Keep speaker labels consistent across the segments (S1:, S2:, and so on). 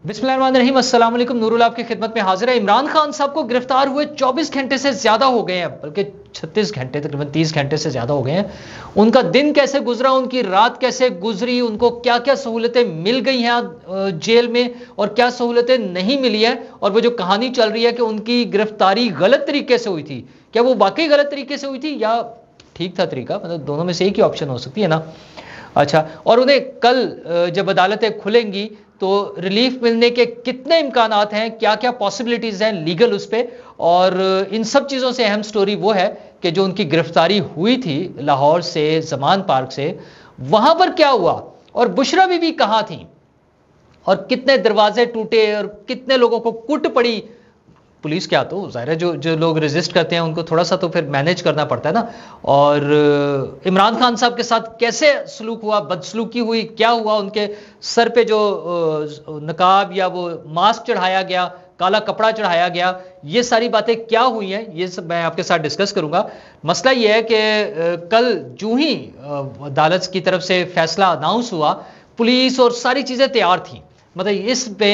S1: बिस्मिल्लाहिर्रहमानिर्रहीम, अस्सलाम वालेकुम। नूरुल आपकी खिदमत में हाजिर है। इमरान खान साहब को गिरफ्तार हुए 24 घंटे से ज्यादा हो गए हैं, बल्कि 36 घंटे, तकरीबन 30 घंटे से ज्यादा हो गए हैं। उनका दिन कैसे गुजरा, उनकी रात कैसे गुजरी, उनको क्या क्या सहूलतें मिल गई हैं जेल में और क्या सहूलतें नहीं मिली है, और वो जो कहानी चल रही है कि उनकी गिरफ्तारी गलत तरीके से हुई थी, क्या वो वाकई गलत तरीके से हुई थी या ठीक था तरीका, मतलब दोनों में से एक ही ऑप्शन हो सकती है ना। अच्छा, और उन्हें कल जब अदालतें खुलेंगी तो रिलीफ मिलने के कितने इम्कानात हैं, क्या क्या पॉसिबिलिटीज हैं लीगल उस पर, और इन सब चीज़ों से अहम स्टोरी वो है कि जो उनकी गिरफ्तारी हुई थी लाहौर से, जमान पार्क से, वहां पर क्या हुआ, और बुशरा बीबी कहाँ थी, और कितने दरवाजे टूटे और कितने लोगों को कुट पड़ी। पुलिस क्या, तो जाहिर है जो जो लोग रेजिस्ट करते हैं उनको थोड़ा सा तो फिर मैनेज करना पड़ता है ना। और इमरान खान साहब के साथ कैसे सलूक हुआ, बदसलूकी हुई, क्या हुआ, उनके सर पे जो नकाब या वो मास्क चढ़ाया गया, काला कपड़ा चढ़ाया गया, ये सारी बातें क्या हुई हैं, ये सब मैं आपके साथ डिस्कस करूंगा। मसला ये है कि कल जूं ही अदालत की तरफ से फैसला अनाउंस हुआ, पुलिस और सारी चीज़ें तैयार थी। मतलब इस पे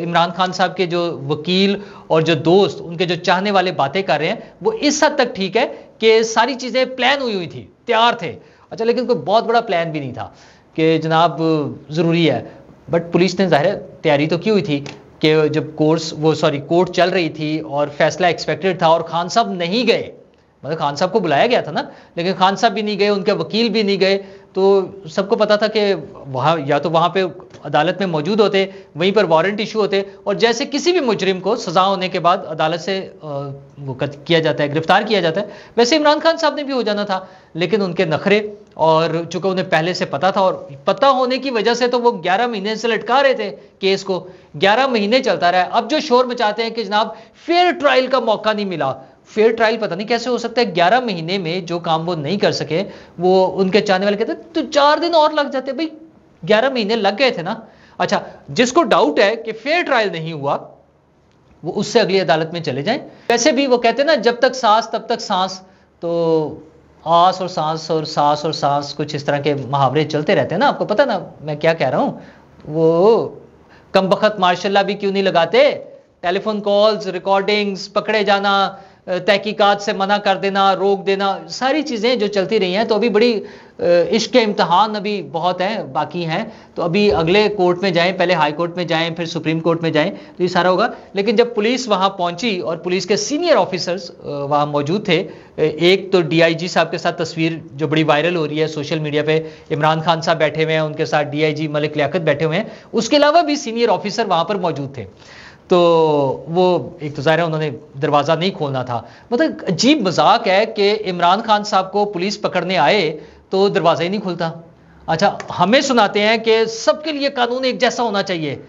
S1: इमरान खान साहब के जो वकील और जो दोस्त, उनके जो चाहने वाले बातें कर रहे हैं, वो इस हद तक ठीक है कि सारी चीज़ें प्लान हुई हुई थी, तैयार थे। अच्छा, लेकिन कोई बहुत बड़ा प्लान भी नहीं था कि जनाब ज़रूरी है, बट पुलिस ने ज़ाहिर तैयारी तो की हुई थी कि जब कोर्ट चल रही थी और फैसला एक्सपेक्टेड था और खान साहब नहीं गए, मतलब खान साहब को बुलाया गया था ना, लेकिन खान साहब भी नहीं गए, उनके वकील भी नहीं गए, तो सबको पता था कि वहाँ या तो वहाँ पे अदालत में मौजूद होते, वहीं पर वारंट इशू होते, और जैसे किसी भी मुजरिम को सजा होने के बाद अदालत से वो किया जाता है, गिरफ्तार किया जाता है, वैसे इमरान खान साहब ने भी हो जाना था। लेकिन उनके नखरे, और चूंकि उन्हें पहले से पता था, और पता होने की वजह से तो वो 11 महीने से लटका रहे थे केस को, 11 महीने चलता रहा। अब जो शोर मचाते हैं कि जनाब फेयर ट्रायल का मौका नहीं मिला, फेयर ट्रायल पता नहीं कैसे हो सकता है। 11 महीने में जो काम वो नहीं कर सके, वो उनके चाहने वाले कहते तो 4 दिन और लग जाते। भाई 11 महीने लग गए थे ना। अच्छा, जिसको डाउट है कि फेयर ट्रायल नहीं हुआ, वो उससे अगली अदालत में चले जाएं। वैसे भी वो कहते हैं ना, जब तक सांस तब तक सांस, तो आस और सांस और सांस और सांस, कुछ इस तरह के मुहावरे चलते रहते हैं ना। आपको पता ना मैं क्या कह रहा हूं। वो कम बखत मार्शल्ला भी क्यों नहीं लगाते, टेलीफोन कॉल्स, रिकॉर्डिंग्स, पकड़े जाना, तहकीकात से मना कर देना, रोक देना, सारी चीज़ें जो चलती रही हैं। तो अभी बड़ी इश्क के इम्तहान अभी बहुत हैं, बाकी हैं। तो अभी अगले कोर्ट में जाएं, पहले हाई कोर्ट में जाएं, फिर सुप्रीम कोर्ट में जाएं, तो ये सारा होगा। लेकिन जब पुलिस वहाँ पहुँची और पुलिस के सीनियर ऑफिसर्स वहाँ मौजूद थे, एक तो DIG साहब के साथ तस्वीर जो बड़ी वायरल हो रही है सोशल मीडिया पे, इमरान खान साहब बैठे हुए हैं, उनके साथ DIG मलिक लियाकत बैठे हुए हैं, उसके अलावा भी सीनियर ऑफिसर वहाँ पर मौजूद थे। तो वो एक तो ज़ाहिर है उन्होंने दरवाज़ा नहीं खोलना था। मतलब अजीब मजाक है कि इमरान खान साहब को पुलिस पकड़ने आए तो दरवाज़ा ही नहीं खुलता। अच्छा, हमें सुनाते हैं कि सबके लिए कानून एक जैसा होना चाहिए।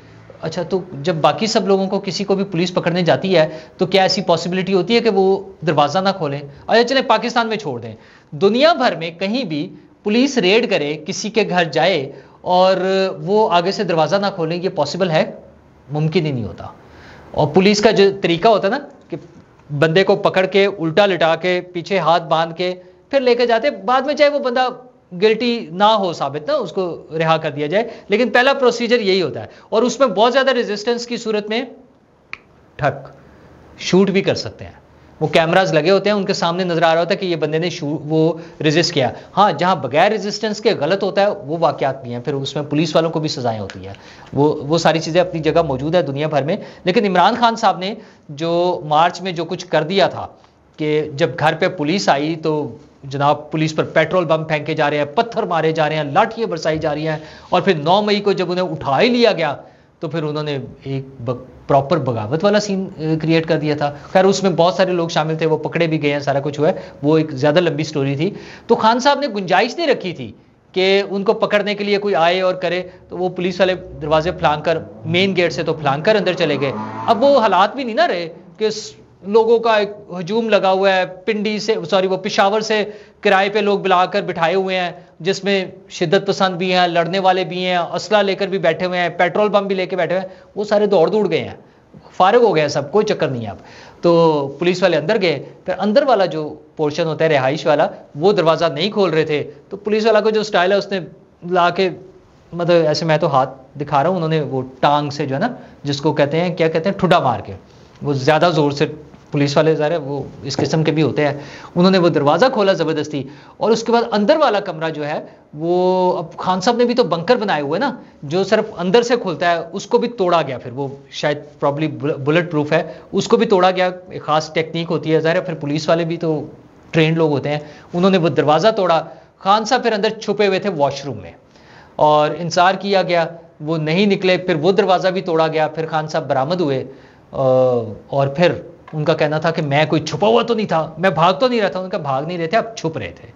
S1: अच्छा, तो जब बाकी सब लोगों को, किसी को भी पुलिस पकड़ने जाती है, तो क्या ऐसी पॉसिबिलिटी होती है कि वो दरवाज़ा ना खोलें? अच्छा चले पाकिस्तान में छोड़ दें, दुनिया भर में कहीं भी पुलिस रेड करे, किसी के घर जाए और वो आगे से दरवाज़ा ना खोलें, ये पॉसिबल है? मुमकिन ही नहीं होता। और पुलिस का जो तरीका होता है ना कि बंदे को पकड़ के उल्टा लिटा के पीछे हाथ बांध के फिर लेकर जाते, बाद में चाहे वो बंदा गिल्टी ना हो साबित, ना उसको रिहा कर दिया जाए, लेकिन पहला प्रोसीजर यही होता है। और उसमें बहुत ज़्यादा रेजिस्टेंस की सूरत में ठक शूट भी कर सकते हैं। वो कैमराज लगे होते हैं, उनके सामने नजर आ रहा होता है कि ये बंदे ने वो रेजिस्ट किया। हाँ, जहाँ बगैर रेजिस्टेंस के गलत होता है वो वाकयात भी हैं, फिर उसमें पुलिस वालों को भी सजाएं होती है। वो सारी चीज़ें अपनी जगह मौजूद है दुनिया भर में। लेकिन इमरान खान साहब ने जो मार्च में जो कुछ कर दिया था कि जब घर पे पुलिस आई तो जनाब पुलिस पर पेट्रोल बम फेंके जा रहे हैं, पत्थर मारे जा रहे हैं, लाठियाँ बरसाई जा रही हैं, और फिर 9 मई को जब उन्हें उठा ही लिया गया तो फिर उन्होंने एक प्रॉपर बगावत वाला सीन क्रिएट कर दिया था। खैर उसमें बहुत सारे लोग शामिल थे, वो पकड़े भी गए हैं, सारा कुछ हुआ है, वो एक ज़्यादा लंबी स्टोरी थी। तो खान साहब ने गुंजाइश नहीं रखी थी कि उनको पकड़ने के लिए कोई आए और करे, तो वो पुलिस वाले दरवाजे फलांग कर, मेन गेट से तो फलांग कर अंदर चले गए। अब वो हालात भी नहीं ना रहे कि लोगों का एक हजूम लगा हुआ है, पिंडी से, सॉरी वो पेशावर से किराए पे लोग बुलाकर बिठाए हुए हैं, जिसमें शिद्दत पसंद भी हैं, लड़ने वाले भी हैं, असला लेकर भी बैठे हुए हैं, पेट्रोल पंप भी लेकर बैठे हुए हैं। वो सारे दौड़ गए हैं, फारिग हो गए हैं सब, कोई चक्कर नहीं है अब। तो पुलिस वाले अंदर गए, फिर अंदर वाला जो पोर्शन होता है रिहाइश वाला, वो दरवाज़ा नहीं खोल रहे थे, तो पुलिस वाला को जो स्टाइल है उसने ला के मतलब ऐसे मैं तो हाथ दिखा रहा हूँ, उन्होंने वो टांग से जो है ना, जिसको कहते हैं, क्या कहते हैं, ठुड्डा मार के, वो ज़्यादा ज़ोर से, पुलिस वाले ज़रा वो इस किस्म के भी होते हैं, उन्होंने वो दरवाज़ा खोला ज़बरदस्ती। और उसके बाद अंदर वाला कमरा जो है वो, अब खान साहब ने भी तो बंकर बनाए हुए ना, जो सिर्फ अंदर से खुलता है, उसको भी तोड़ा गया। फिर वो शायद प्रॉब्ली बुलेट प्रूफ है, उसको भी तोड़ा गया। एक ख़ास टेक्निक होती है, ज़ाहिर है फिर पुलिस वाले भी तो ट्रेंड लोग होते हैं, उन्होंने वो दरवाज़ा तोड़ा। खान साहब फिर अंदर छुपे हुए थे वॉशरूम में, और इंतज़ार किया गया, वो नहीं निकले, फिर वो दरवाज़ा भी तोड़ा गया। फिर खान साहब बरामद हुए, और फिर उनका कहना था कि मैं कोई छुपा हुआ तो नहीं था, मैं भाग तो नहीं रहा था। उनका भाग नहीं रहे थे, आप छुप रहे थे।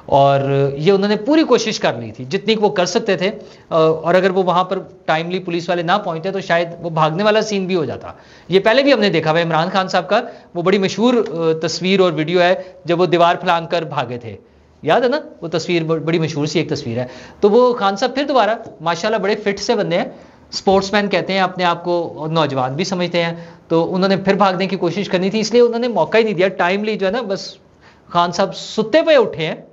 S1: और ये उन्होंने पूरी कोशिश कर ली थी जितनी वो कर सकते थे, और अगर वो वहाँ पर टाइमली पुलिस वाले ना पहुँचते तो शायद वो भागने वाला सीन भी हो जाता। ये पहले भी हमने देखा हुआ इमरान खान साहब का, वो बड़ी मशहूर तस्वीर और वीडियो है जब वो दीवार फलांग कर भागे थे, याद है ना वो तस्वीर, बड़ी मशहूर सी एक तस्वीर है। तो वो खान साहब फिर दोबारा माशाल्लाह बड़े फिट से बंदे हैं, स्पोर्ट्समैन कहते हैं अपने आप को, और नौजवान भी समझते हैं, तो उन्होंने फिर भागने की कोशिश करनी थी, इसलिए उन्होंने मौका ही नहीं दिया। टाइमली जो है ना, बस खान साहब सुते पे उठे हैं,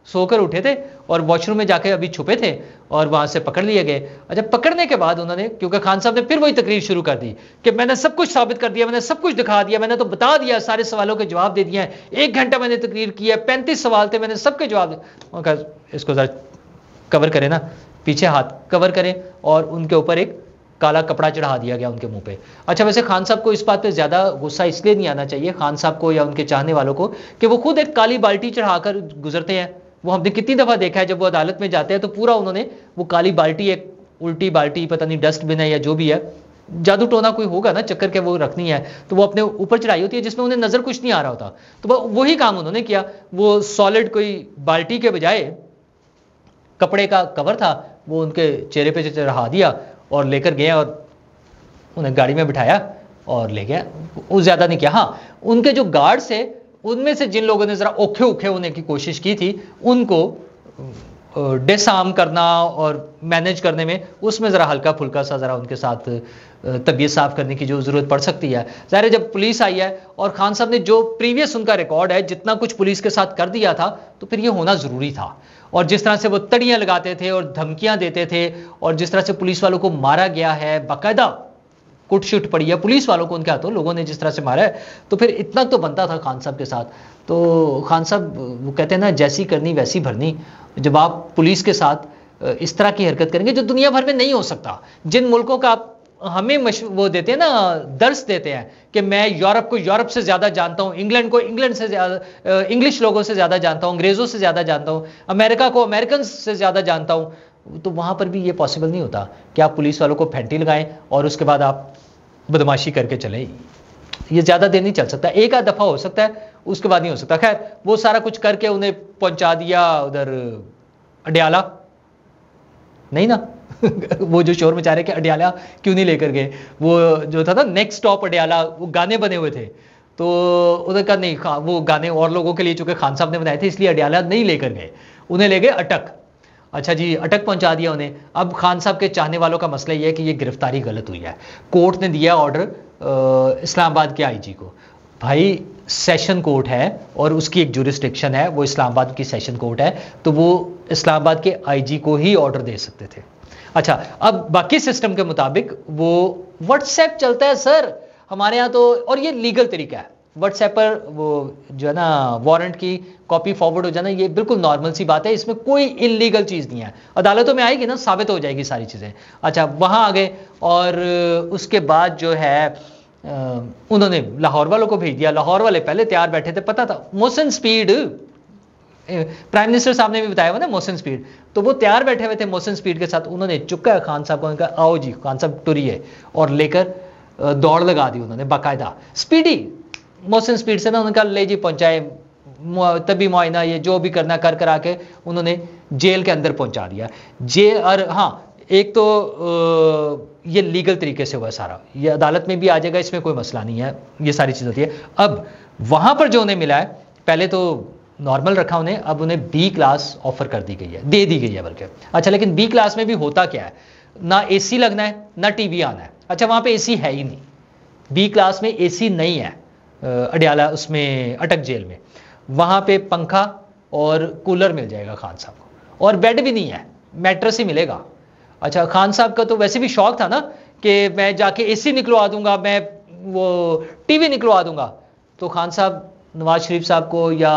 S1: सोकर उठे थे और वॉशरूम में जाके अभी छुपे थे, और वहां से पकड़ लिए गए। अच्छा, पकड़ने के बाद उन्होंने, क्योंकि खान साहब ने फिर वही तकरीर शुरू कर दी कि मैंने सब कुछ साबित कर दिया, मैंने सब कुछ दिखा दिया, मैंने तो बता दिया, सारे सवालों के जवाब दे दिए हैं, 1 घंटा मैंने तकरीर की है, 35 सवाल थे, मैंने सबके जवाब दिए। इसको जरा कवर करें ना, पीछे हाथ कवर करें, और उनके ऊपर एक काला कपड़ा चढ़ा दिया गया उनके मुंह पे। अच्छा, वैसे खान साहब को इस बात पे ज्यादा गुस्सा इसलिए नहीं आना चाहिए, खान साहब को या उनके चाहने वालों को, कि वो खुद एक काली बाल्टी चढ़ाकर गुजरते हैं। वो हमने कितनी दफा देखा है, जब वो अदालत में जाते हैं तो पूरा उन्होंने वो काली बाल्टी, एक उल्टी बाल्टी, पता नहीं डस्टबिन है या जो भी है, जादू टोना कोई होगा ना, चक्कर के वो रखनी है, तो वो अपने ऊपर चढ़ाई होती है, जिसमें उन्हें नजर कुछ नहीं आ रहा होता। तो वही काम उन्होंने किया, वो सॉलिड कोई बाल्टी के बजाय कपड़े का कवर था, वो उनके चेहरे पे चढ़ा दिया और लेकर गए, और उन्हें गाड़ी में बिठाया और ले गया। वो ज्यादा नहीं किया। हाँ, उनके जो गार्ड्स थे, उनमें से जिन लोगों ने जरा औखे औखे होने की कोशिश की थी, उनको डिसआर्म करना और मैनेज करने में, उसमें ज़रा हल्का फुल्का सा ज़रा उनके साथ तबीयत साफ करने की जो ज़रूरत पड़ सकती है। ज़ाहिर है जब पुलिस आई है और खान साहब ने जो प्रीवियस उनका रिकॉर्ड है, जितना कुछ पुलिस के साथ कर दिया था, तो फिर ये होना ज़रूरी था। और जिस तरह से वो तड़ियाँ लगाते थे और धमकियाँ देते थे, और जिस तरह से पुलिस वालों को मारा गया है, बाकायदा कुट-शुट पड़ी है पुलिस वालों को, उनके हाथों लोगों ने जिस तरह से मारा है, तो फिर इतना तो बनता था खान साहब के साथ। तो खान साहब वो कहते हैं ना, जैसी करनी वैसी भरनी। जब आप पुलिस के साथ इस तरह की हरकत करेंगे जो दुनिया भर में नहीं हो सकता, जिन मुल्कों का आप हमें वो देते हैं ना, दर्स देते हैं कि मैं यूरोप को यूरोप से ज़्यादा जानता हूँ, इंग्लैंड को इंग्लैंड से ज़्यादा, इंग्लिश लोगों से ज़्यादा जानता हूँ, अंग्रेज़ों से ज़्यादा जानता हूँ, अमेरिका को अमेरिकन से ज़्यादा जानता हूँ, तो वहाँ पर भी ये पॉसिबल नहीं होता कि आप पुलिस वालों को फेंटी लगाएं और उसके बाद आप बदमाशी करके चलें। ये ज़्यादा देर नहीं चल सकता, एक आध दफ़ा हो सकता है, उसके बाद नहीं हो सकता। खैर, वो सारा कुछ करके उन्हें पहुंचा दिया उधर अडियाला, नहीं ना वो जो शोर मचा रहे कि अडियाला क्यों नहीं लेकर गए, वो जो था ना नेक्स्ट स्टॉप अडियाला, वो गाने बने हुए थे, तो उधर का नहीं, वो गाने और लोगों के लिए चूंकि खान साहब ने बनाए थे, इसलिए अडियाला नहीं लेकर गए, उन्हें ले गए अटक। अच्छा जी, अटक पहुंचा दिया उन्हें। अब खान साहब के चाहने वालों का मसला यह है कि ये गिरफ्तारी गलत हुई है। कोर्ट ने दिया ऑर्डर इस्लामाबाद के आईजी को, भाई सेशन कोर्ट है और उसकी एक जुरिस्डिक्शन है, वो इस्लामाबाद की सेशन कोर्ट है, तो वो इस्लामाबाद के आईजी को ही ऑर्डर दे सकते थे। अच्छा, अब बाकी सिस्टम के मुताबिक वो व्हाट्सएप चलता है सर हमारे यहाँ, तो और ये लीगल तरीका है, व्हाट्सएप पर वो जो है ना वारंट की कॉपी फॉरवर्ड हो जाना, ये बिल्कुल नॉर्मल सी बात है, इसमें कोई इलीगल चीज़ नहीं है। अदालतों में आएगी ना, साबित हो जाएगी सारी चीज़ें। अच्छा, वहाँ आ गए और उसके बाद जो है उन्होंने लाहौर वालों को भेज दिया। लाहौर वाले पहले तैयार बैठे थे, पता था मोशन स्पीड, प्राइम मिनिस्टर साहब ने भी बताया हुआ ना मोशन स्पीड, तो वो तैयार बैठे हुए थे मोशन स्पीड के साथ। उन्होंने चुका खान साहब को, उन्होंने कहा आओ जी खान साहब टुरिए, और लेकर दौड़ लगा दी उन्होंने बाकायदा स्पीडी मोशन स्पीड से ना। उन्होंने कहा ले जी पहुंचाए, तभी मुआयना ये जो भी करना कर करा के उन्होंने जेल के अंदर पहुंचा दिया। जेल, और हाँ एक तो ये लीगल तरीके से हुआ सारा, ये अदालत में भी आ जाएगा, इसमें कोई मसला नहीं है, ये सारी चीज़ होती है। अब वहाँ पर जो उन्हें मिला है, पहले तो नॉर्मल रखा उन्हें, अब उन्हें बी क्लास ऑफर कर दी गई है, दे दी गई है बल्कि। अच्छा, लेकिन बी क्लास में भी होता क्या है, ना एसी लगना है ना टीवी आना है। अच्छा, वहाँ पे एसी है ही नहीं, बी क्लास में एसी नहीं है अडियाला उसमें अटक जेल में। वहाँ पे पंखा और कूलर मिल जाएगा खान साहब को, और बेड भी नहीं है, मैट्रेस ही मिलेगा। अच्छा, खान साहब का तो वैसे भी शौक था ना कि मैं जाके एसी निकलवा दूंगा, मैं वो टीवी निकलवा दूंगा। तो खान साहब नवाज शरीफ साहब को या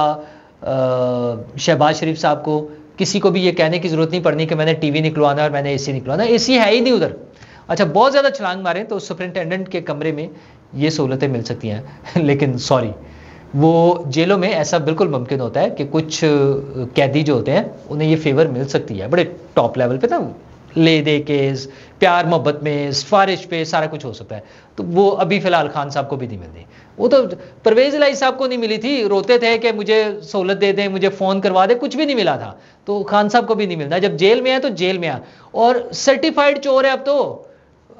S1: शहबाज शरीफ साहब को किसी को भी ये कहने की जरूरत नहीं पड़नी कि मैंने टीवी निकलवाना और मैंने एसी निकलवाना, एसी है ही नहीं उधर। अच्छा, बहुत ज़्यादा छलांग मारें तो सुपरिंटेंडेंट के कमरे में ये सहूलतें मिल सकती हैं लेकिन सॉरी, वो जेलों में ऐसा बिल्कुल मुमकिन होता है कि कुछ कैदी जो होते हैं उन्हें ये फेवर मिल सकती है बड़े टॉप लेवल पे ना, ले दे केस, प्यार मोहब्बत में, सिफारिश पे सारा कुछ हो सकता है। तो वो अभी फिलहाल खान साहब को भी नहीं मिलती। वो तो परवेज इलाही साहब को नहीं मिली थी, रोते थे कि मुझे सहूलत दे दें, मुझे फ़ोन करवा दे, कुछ भी नहीं मिला था। तो खान साहब को भी नहीं मिलता। जब जेल में है तो जेल में है, और सर्टिफाइड चोर है। अब तो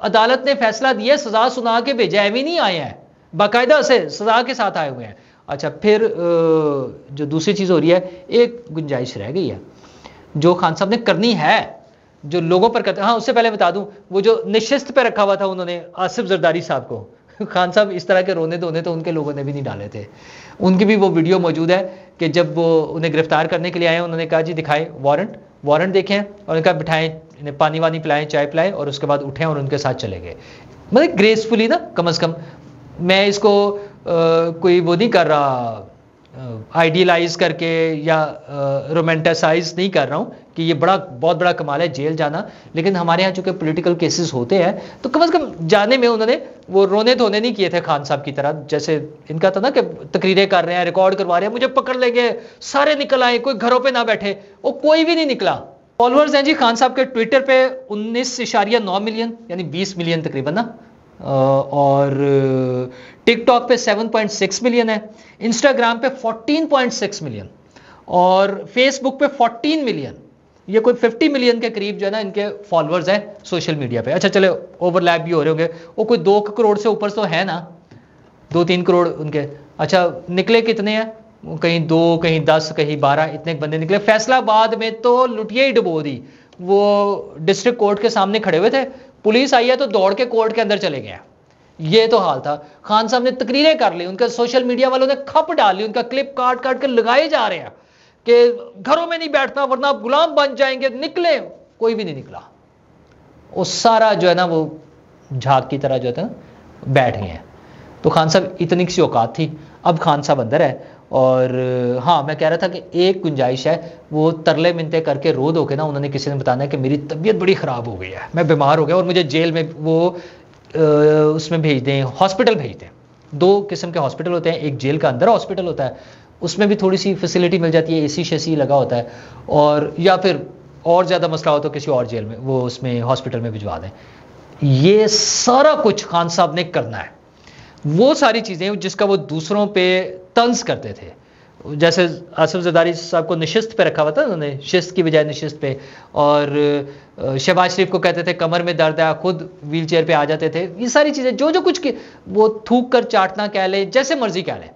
S1: अदालत ने फैसला दिया, सजा सुना के भेजा, है भी नहीं आए हैं, बाकायदा से सजा के साथ आए हुए हैं। अच्छा, फिर जो दूसरी चीज़ हो रही है, एक गुंजाइश रह गई है जो खान साहब ने करनी है, जो लोगों पर करते। हाँ, उससे पहले बता दूं, वो जो निशिस्त पे रखा हुआ था उन्होंने आसिफ जरदारी साहब को, खान साहब इस तरह के रोने धोने तो उनके लोगों ने भी नहीं डाले थे। उनकी भी वो वीडियो मौजूद है कि जब वो उन्हें गिरफ्तार करने के लिए आए, उन्होंने कहा जी दिखाएं वारंट देखें, और उन्होंने कहा बिठाएं, इन्हें पानी वानी पिलाएं, चाय पिलाएं, और उसके बाद उठें और उनके साथ चले गए। मतलब ग्रेसफुली ना, कम से कम। मैं इसको कोई वो नहीं कर रहा, आइडियलाइज करके या रोमांटिसाइज नहीं कर रहा हूँ कि ये बहुत बड़ा कमाल है जेल जाना। लेकिन हमारे यहाँ चूंकि पॉलिटिकल केसेस होते हैं तो कम से कम जाने में उन्होंने वो रोने धोने नहीं किए थे खान साहब की तरह, जैसे इनका था ना कि तकरीरें कर रहे हैं, रिकॉर्ड करवा रहे हैं, मुझे पकड़ लेंगे, सारे निकल आए, कोई घरों पर ना बैठे। वो कोई भी नहीं निकला। फॉलोअर्स हैं जी खान साहब के ट्विटर पे 19.9 मिलियन, यानी 20 मिलियन तकरीबन ना, और टिकटॉक पे 7.6 मिलियन है, इंस्टाग्राम पे 14.6 मिलियन, और फेसबुक पे 14 मिलियन। ये कोई 50 मिलियन के करीब जो है ना इनके फॉलोअर्स हैं सोशल मीडिया पे। अच्छा, चले ओवरलैप भी हो रहे होंगे, वो कोई 2 करोड़ से ऊपर तो है ना, 2-3 करोड़ उनके। अच्छा, निकले कितने हैं? कहीं 2, कहीं 10, कहीं 12, इतने बंदे निकले। फैसलाबाद में तो लुटिया ही डुबो दी। वो डिस्ट्रिक्ट कोर्ट के सामने खड़े हुए थे, पुलिस आई है तो दौड़ के कोर्ट के अंदर चले गए। ये तो हाल था। खान साहब ने तकरीरें कर ली, उनका सोशल मीडिया वालों ने खप डाली, उनका क्लिप काट काट के लगाए जा रहे हैं कि घरों में नहीं बैठना वरना आप गुलाम बन जाएंगे, निकले। कोई भी नहीं निकला। वो सारा जो है ना वो झाग की तरह जो है बैठ गए हैं। तो खान साहब इतनी सी औकात थी। अब खान साहब अंदर है। और हाँ, मैं कह रहा था कि एक गुंजाइश है, वो तरले मिनते करके रो धो के ना उन्होंने किसी ने बताना है कि मेरी तबीयत बड़ी ख़राब हो गई है, मैं बीमार हो गया और मुझे जेल में वो उसमें भेज दें, हॉस्पिटल भेज दें। 2 किस्म के हॉस्पिटल होते हैं, एक जेल का अंदर हॉस्पिटल होता है, उसमें भी थोड़ी सी फैसिलिटी मिल जाती है, एसी शेसी लगा होता है, और या फिर और ज़्यादा मसला हो तो किसी और जेल में वो उसमें हॉस्पिटल में भिजवा दें। ये सारा कुछ खान साहब ने करना है। वो सारी चीज़ें जिसका वो दूसरों पे तंज करते थे, जैसे आसिफ जरदारी साहब को निशिस्त पे रखा हुआ था उन्होंने, शिस्त की बजाय निशिस्त पे, और शहबाज शरीफ को कहते थे कमर में दर्द है, खुद व्हील चेयर पे आ जाते थे। ये सारी चीज़ें जो कुछ की वो थूक कर चाटना कह ले, जैसे मर्जी कह ले,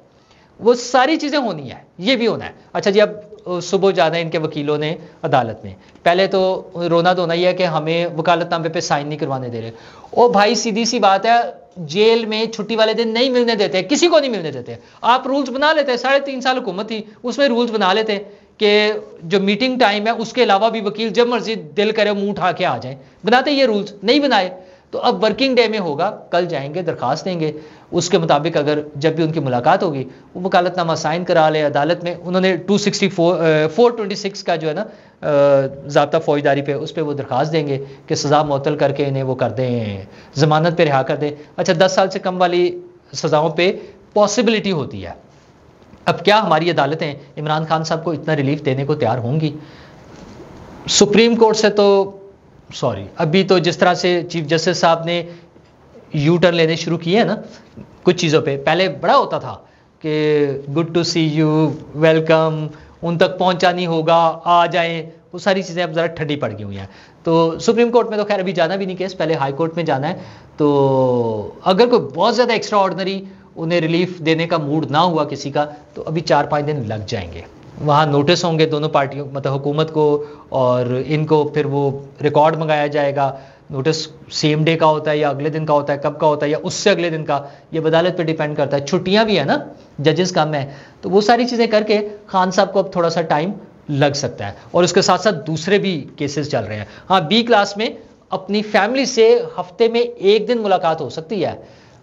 S1: वो सारी चीज़ें होनी है, ये भी होना है। अच्छा जी, अब सुबह जाना है इनके वकीलों ने अदालत में, पहले तो रोना धोना ही है कि हमें वकालतनामे पे साइन नहीं करवाने दे रहे। ओ भाई, सीधी सी बात है, जेल में छुट्टी वाले दिन नहीं मिलने देते, किसी को नहीं मिलने देते। आप रूल्स बना लेते, 3.5 साल हुकूमत थी, उसमें रूल्स बना लेते कि जो मीटिंग टाइम है उसके अलावा भी वकील जब मर्जी दिल करे मुंह उठा के आ जाए। बनाते ये रूल्स नहीं बनाए, तो अब वर्किंग डे में होगा, कल जाएंगे दरखास्त देंगे, उसके मुताबिक अगर जब भी उनकी मुलाकात होगी वो वकालतनामा साइन करा ले अदालत में। उन्होंने 426 का जो है ना ज़ाब्ता फौजदारी पे, उस पर वो दरखास्त देंगे कि सज़ा मुअत्तल करके इन्हें वो कर दें, ज़मानत पे रिहा कर दें। अच्छा, 10 साल से कम वाली सज़ाओं पे पॉसिबिलिटी होती है। अब क्या हमारी अदालतें इमरान खान साहब को इतना रिलीफ देने को तैयार होंगी? सुप्रीम कोर्ट से तो सॉरी, अभी तो जिस तरह से चीफ जस्टिस साहब ने यू टर्न लेने शुरू किए हैं ना कुछ चीज़ों पे, पहले बड़ा होता था कि good to see you, welcome, उन तक पहुंचा नहीं होगा, आ जाएं, वो सारी चीज़ें अब ज़रा ठंडी पड़ गई हुई हैं। तो सुप्रीम कोर्ट में तो खैर अभी जाना भी नहीं केस, पहले हाई कोर्ट में जाना है। तो अगर कोई बहुत ज़्यादा एक्स्ट्रा ऑर्डनरी उन्हें रिलीफ देने का मूड ना हुआ किसी का, तो अभी 4-5 दिन लग जाएंगे। वहाँ नोटिस होंगे दोनों पार्टियों, मतलब हुकूमत को और इनको, फिर वो रिकॉर्ड मंगाया जाएगा। नोटिस सेम डे का होता है या अगले दिन का होता है, कब का होता है या उससे अगले दिन का, ये अदालत पे डिपेंड करता है। छुट्टियां भी है ना, जजेस कम है, तो वो सारी चीज़ें करके खान साहब को अब थोड़ा सा टाइम लग सकता है। और उसके साथ साथ दूसरे भी केसेस चल रहे हैं। हाँ, बी क्लास में अपनी फैमिली से हफ्ते में एक दिन मुलाकात हो सकती है,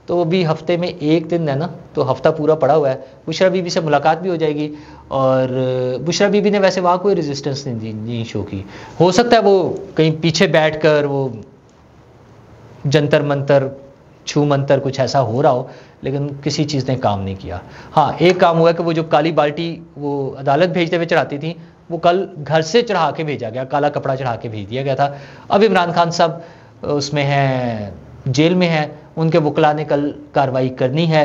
S1: तो भी हफ्ते में एक दिन है ना, तो हफ्ता पूरा पड़ा हुआ है। बुशरा बीबी से मुलाकात भी हो जाएगी, और बुशरा बीबी ने वैसे वहाँ कोई रेजिस्टेंस नहीं शो की। हो सकता है वो कहीं पीछे बैठकर वो जंतर मंतर छू मंतर कुछ ऐसा हो रहा हो, लेकिन किसी चीज़ ने काम नहीं किया। हाँ, एक काम हुआ कि वो जो काली बाल्टी वो अदालत भेजते हुए चढ़ाती थी, वो कल घर से चढ़ा के भेजा गया, काला कपड़ा चढ़ा के भेज दिया गया था। अब इमरान खान साहब उसमें हैं, जेल में हैं, उनके वकला ने कल कार्रवाई करनी है।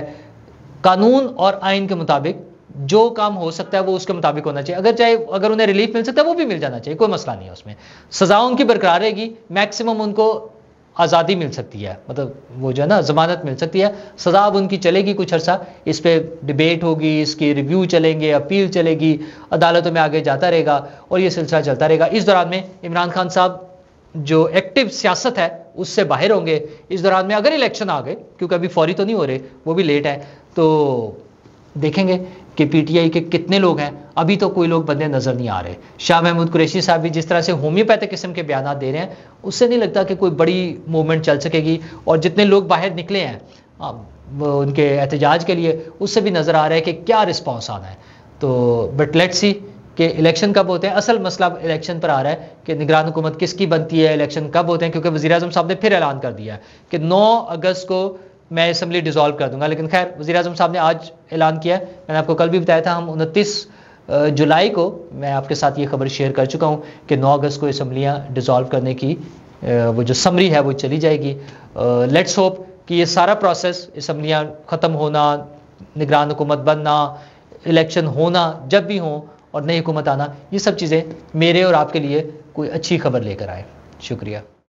S1: कानून और आइन के मुताबिक जो काम हो सकता है वो उसके मुताबिक होना चाहिए। अगर उन्हें रिलीफ मिल सकता है वो भी मिल जाना चाहिए, कोई मसला नहीं है उसमें। सजा उनकी बरकरार रहेगी, मैक्सिमम उनको आज़ादी मिल सकती है, मतलब वो जो है ना जमानत मिल सकती है। सजा अब उनकी चलेगी कुछ अर्सा, इस पर डिबेट होगी, इसके रिव्यू चलेंगे, अपील चलेगी, अदालतों में आगे जाता रहेगा और ये सिलसिला चलता रहेगा। इस दौरान में इमरान खान साहब जो एक्टिव सियासत है उससे बाहर होंगे। इस दौरान में अगर इलेक्शन आ गए, क्योंकि अभी फौरी तो नहीं हो रहे, वो भी लेट है, तो देखेंगे कि पीटीआई के कितने लोग हैं। अभी तो कोई लोग बंदे नज़र नहीं आ रहे। शाह महमूद कुरैशी साहब भी जिस तरह से होम्योपैथिक किस्म के बयान दे रहे हैं, उससे नहीं लगता कि कोई बड़ी मूवमेंट चल सकेगी। और जितने लोग बाहर निकले हैं उनके एहतजाज के लिए, उससे भी नज़र आ रहा है कि क्या रिस्पॉन्स आना है। तो बट लेट्स सी कि इलेक्शन कब होते हैं। असल मसला इलेक्शन पर आ रहा है कि निगरान हुकूमत किसकी बनती है, इलेक्शन कब होते हैं, क्योंकि वज़ीर-ए-आज़म साहब ने फिर ऐलान कर दिया है कि 9 अगस्त को मैं असम्बली डिसॉल्व कर दूंगा। लेकिन खैर, वज़ीर-ए-आज़म साहब ने आज ऐलान किया, मैंने आपको कल भी बताया था, हम 29 जुलाई को मैं आपके साथ ये खबर शेयर कर चुका हूँ कि 9 अगस्त को असम्बलियाँ डिसॉल्व करने की वो जो समरी है वो चली जाएगी। लेट्स होप कि ये सारा प्रोसेस, असम्बलियाँ ख़त्म होना, निगरान हुकूमत बनना, इलेक्शन होना जब भी हो और नई हुकूमत आना, ये सब चीज़ें मेरे और आपके लिए कोई अच्छी खबर लेकर आए। शुक्रिया।